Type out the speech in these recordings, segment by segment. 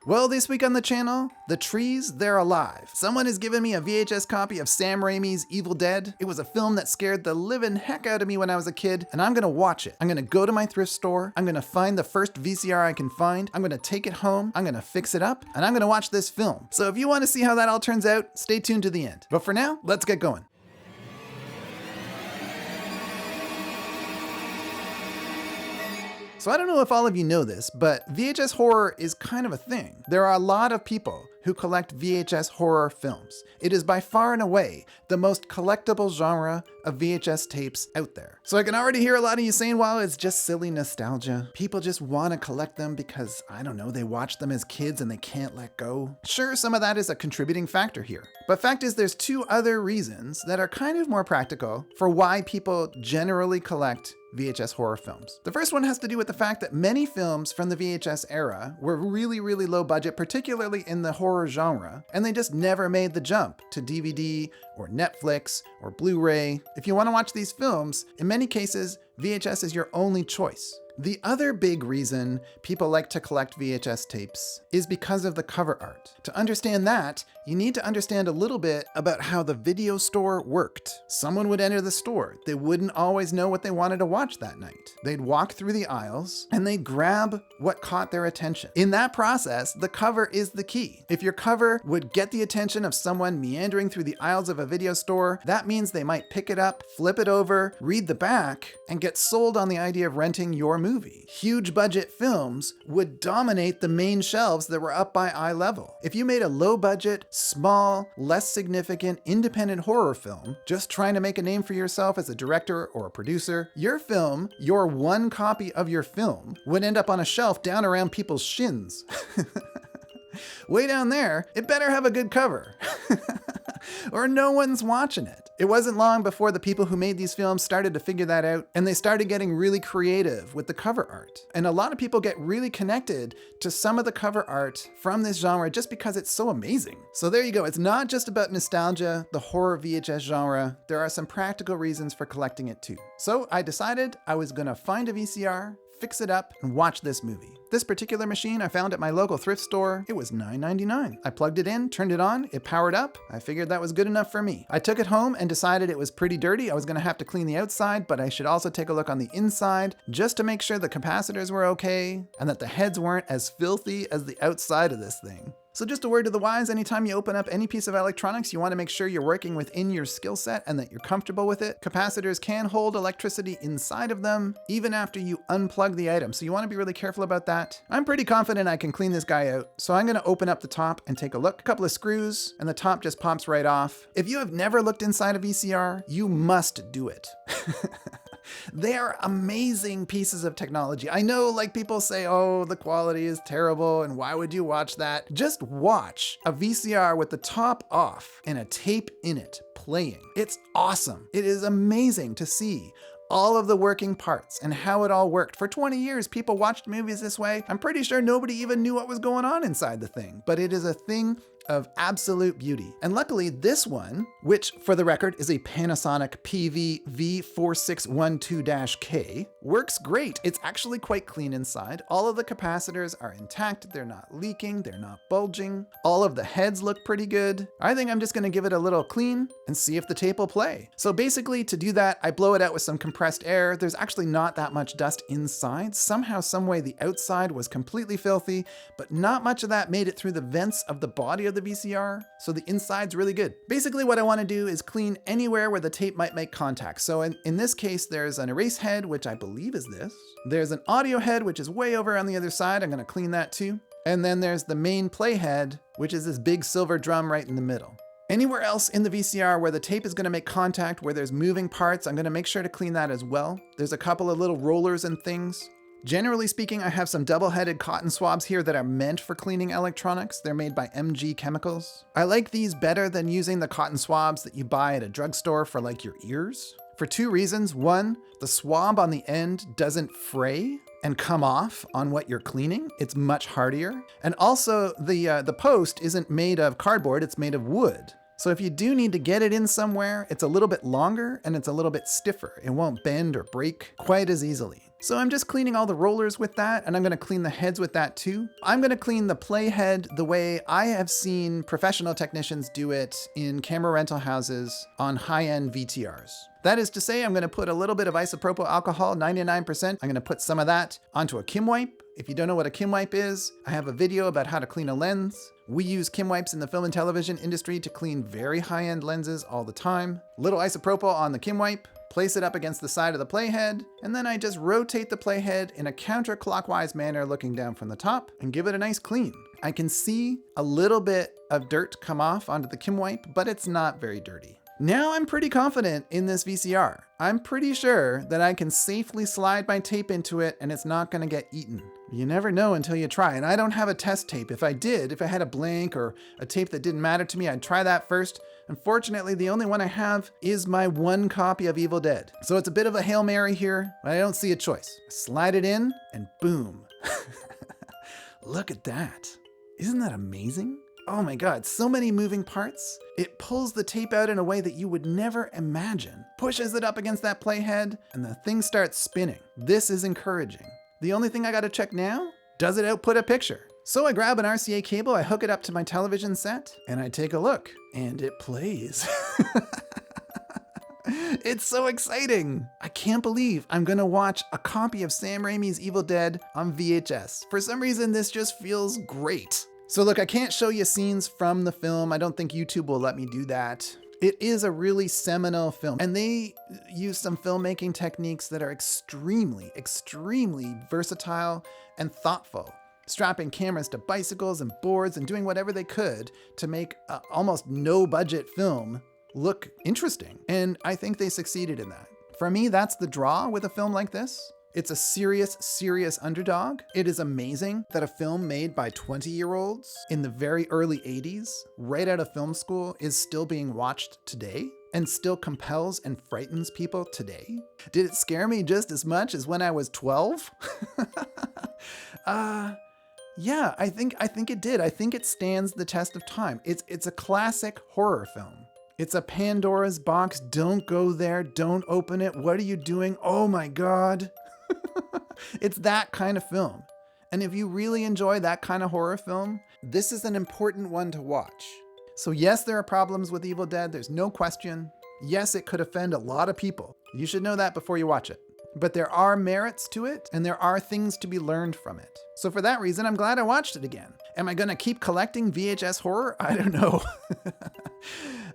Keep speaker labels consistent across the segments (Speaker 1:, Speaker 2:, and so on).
Speaker 1: Well, this week on the channel, the trees, they're alive. Someone has given me a VHS copy of Sam Raimi's Evil Dead. It was a film that scared the living heck out of me when I was a kid, and I'm gonna watch it. I'm gonna go to my thrift store, I'm gonna find the first VCR I can find, I'm gonna take it home, I'm gonna fix it up, and I'm gonna watch this film. So if you wanna see how that all turns out, stay tuned to the end. But for now, let's get going. So I don't know if all of you know this, but VHS horror is kind of a thing. There are a lot of people who collect VHS horror films. It is by far and away the most collectible genre of VHS tapes out there. So I can already hear a lot of you saying, well, it's just silly nostalgia. People just want to collect them because, I don't know, they watched them as kids and they can't let go. Sure, some of that is a contributing factor here. But fact is, there's two other reasons that are kind of more practical for why people generally collect VHS horror films. The first one has to do with the fact that many films from the VHS era were really, really low budget, particularly in the horror genre, and they just never made the jump to DVD or Netflix or Blu-ray. If you want to watch these films, in many cases, VHS is your only choice. The other big reason people like to collect VHS tapes is because of the cover art. To understand that, you need to understand a little bit about how the video store worked. Someone would enter the store. They wouldn't always know what they wanted to watch that night. They'd walk through the aisles and they'd grab what caught their attention. In that process, the cover is the key. If your cover would get the attention of someone meandering through the aisles of a video store, that means they might pick it up, flip it over, read the back, and get sold on the idea of renting your movie. Huge budget films would dominate the main shelves that were up by eye level. If you made a low budget, small, less significant, independent horror film, just trying to make a name for yourself as a director or a producer, your film, your one copy of your film, would end up on a shelf down around people's shins. Way down there, it better have a good cover. Or no one's watching it. It wasn't long before the people who made these films started to figure that out, and they started getting really creative with the cover art. And a lot of people get really connected to some of the cover art from this genre just because it's so amazing. So there you go. It's not just about nostalgia, the horror VHS genre. There are some practical reasons for collecting it too. So I decided I was gonna find a VCR, fix it up, and watch this movie. This particular machine I found at my local thrift store. It was $9.99. I plugged it in, turned it on, it powered up. I figured that was good enough for me. I took it home and decided it was pretty dirty. I was gonna have to clean the outside, but I should also take a look on the inside just to make sure the capacitors were okay and that the heads weren't as filthy as the outside of this thing. So just a word to the wise, anytime you open up any piece of electronics, you want to make sure you're working within your skill set and that you're comfortable with it. Capacitors can hold electricity inside of them, even after you unplug the item, so you want to be really careful about that. I'm pretty confident I can clean this guy out, so I'm going to open up the top and take a look. A couple of screws, and the top just pops right off. If you have never looked inside a VCR, you must do it. They are amazing pieces of technology. I know, like, people say, oh, the quality is terrible and why would you watch that? Just watch a VCR with the top off and a tape in it playing. It's awesome. It is amazing to see all of the working parts and how it all worked. For 20 years, people watched movies this way. I'm pretty sure nobody even knew what was going on inside the thing, but it is a thing of absolute beauty. And luckily this one, which for the record is a Panasonic PV V4612-K, works great. It's actually quite clean inside. All of the capacitors are intact. They're not leaking. They're not bulging. All of the heads look pretty good. I think I'm just gonna give it a little clean and see if the tape will play. So basically to do that, I blow it out with some compressed air. There's actually not that much dust inside. Somehow, some way the outside was completely filthy, but not much of that made it through the vents of the body of the VCR, so the inside's really good. Basically what I want to do is clean anywhere where the tape might make contact. So in this case, there's an erase head, which I believe is this. There's an audio head, which is way over on the other side. I'm going to clean that too. And then there's the main play head, which is this big silver drum right in the middle. Anywhere else in the VCR where the tape is going to make contact, where there's moving parts, I'm going to make sure to clean that as well. There's a couple of little rollers and things. Generally speaking, I have some double-headed cotton swabs here that are meant for cleaning electronics. They're made by MG Chemicals. I like these better than using the cotton swabs that you buy at a drugstore for like your ears. For two reasons. One, the swab on the end doesn't fray and come off on what you're cleaning. It's much hardier. And also the post isn't made of cardboard, it's made of wood. So if you do need to get it in somewhere, it's a little bit longer and it's a little bit stiffer. It won't bend or break quite as easily. So I'm just cleaning all the rollers with that, and I'm gonna clean the heads with that too. I'm gonna clean the playhead the way I have seen professional technicians do it in camera rental houses on high-end VTRs. That is to say, I'm gonna put a little bit of isopropyl alcohol, 99%. I'm gonna put some of that onto a Kim wipe. If you don't know what a Kim wipe is, I have a video about how to clean a lens. We use Kim wipes in the film and television industry to clean very high-end lenses all the time. Little isopropyl on the Kim wipe, place it up against the side of the playhead, and then I just rotate the playhead in a counterclockwise manner looking down from the top and give it a nice clean. I can see a little bit of dirt come off onto the Kim wipe, but it's not very dirty. Now I'm pretty confident in this VCR. I'm pretty sure that I can safely slide my tape into it and it's not gonna get eaten. You never know until you try, and I don't have a test tape. If I did, if I had a blank or a tape that didn't matter to me, I'd try that first. Unfortunately, the only one I have is my one copy of Evil Dead. So it's a bit of a Hail Mary here, but I don't see a choice. Slide it in and boom. Look at that. Isn't that amazing? Oh my God, so many moving parts. It pulls the tape out in a way that you would never imagine. Pushes it up against that playhead and the thing starts spinning. This is encouraging. The only thing I gotta check now, does it output a picture? So I grab an RCA cable, I hook it up to my television set, and I take a look, and it plays. It's so exciting. I can't believe I'm gonna watch a copy of Sam Raimi's Evil Dead on VHS. For some reason, this just feels great. So look, I can't show you scenes from the film. I don't think YouTube will let me do that. It is a really seminal film, and they use some filmmaking techniques that are extremely, extremely versatile and thoughtful, strapping cameras to bicycles and boards and doing whatever they could to make an almost no-budget film look interesting. And I think they succeeded in that. For me, that's the draw with a film like this. It's a serious, serious underdog. It is amazing that a film made by 20-year-olds in the very early 80s, right out of film school, is still being watched today and still compels and frightens people today. Did it scare me just as much as when I was 12? Yeah, I think it did. I think it stands the test of time. It's a classic horror film. It's a Pandora's box. Don't go there. Don't open it. What are you doing? Oh my God. It's that kind of film. And if you really enjoy that kind of horror film, this is an important one to watch. So yes, there are problems with Evil Dead. There's no question. Yes, it could offend a lot of people. You should know that before you watch it. But there are merits to it, and there are things to be learned from it. So for that reason, I'm glad I watched it again. Am I gonna keep collecting VHS horror? I don't know.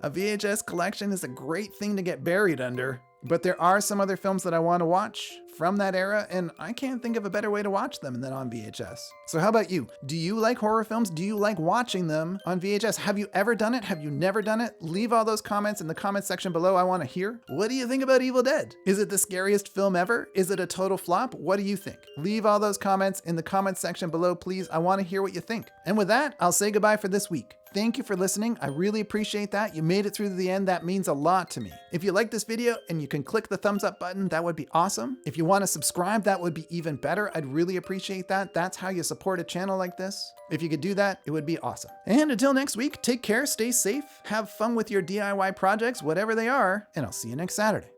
Speaker 1: A VHS collection is a great thing to get buried under, but there are some other films that I want to watch from that era, and I can't think of a better way to watch them than on VHS. So how about you? Do you like horror films? Do you like watching them on VHS? Have you ever done it? Have you never done it? Leave all those comments in the comment section below. I want to hear. What do you think about Evil Dead? Is it the scariest film ever? Is it a total flop? What do you think? Leave all those comments in the comment section below, please. I want to hear what you think. And with that, I'll say goodbye for this week. Thank you for listening. I really appreciate that. You made it through to the end. That means a lot to me. If you like this video and you can click the thumbs up button, that would be awesome. If you want to subscribe, that would be even better. I'd really appreciate that. That's how you support a channel like this. If you could do that, it would be awesome. And until next week, take care, stay safe, have fun with your DIY projects, whatever they are, and I'll see you next Saturday.